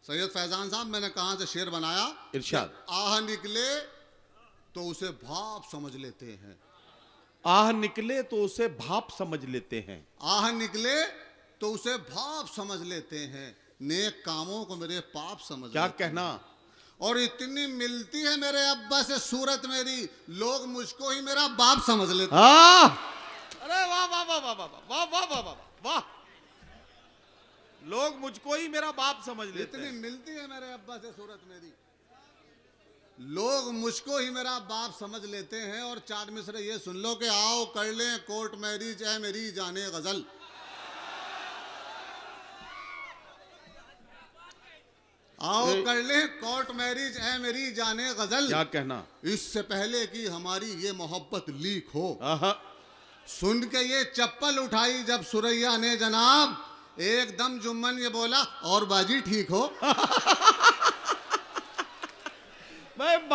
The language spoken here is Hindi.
सैयद फैजान साहब, मैंने कहां से शेर बनाया? इरशाद। आह निकले तो उसे भाप समझ लेते हैं। आह निकले तो उसे भाप समझ लेते हैं। आह निकले तो उसे भाप समझ लेते हैं। नेक कामों को मेरे पाप समझ क्या लेते कहना। हैं। और इतनी मिलती है मेरे अब्बा से सूरत मेरी, लोग मुझको ही मेरा बाप समझ लेते हैं। अरे वाह वाह वाह वाह वाह वाह वाह वाह वाह वाह। लोग मुझको ही मेरा बाप समझ लेते इतनी हैं। मिलती है मेरे अब्बा से सूरत मेरी, लोग मुझको ही मेरा बाप समझ लेते हैं। और चार मिसरे ये सुन लो कि आओ कर लें कोर्ट मैरिज है मेरी जाने गजल। आओ कर लें कोर्ट मैरिज है मेरी जाने गजल। क्या कहना। इससे पहले कि हमारी ये मोहब्बत लीक हो, आहा। सुन के ये चप्पल उठाई जब सुरैया ने जनाब, एकदम जुम्मन ये बोला और बाजी ठीक हो। मैं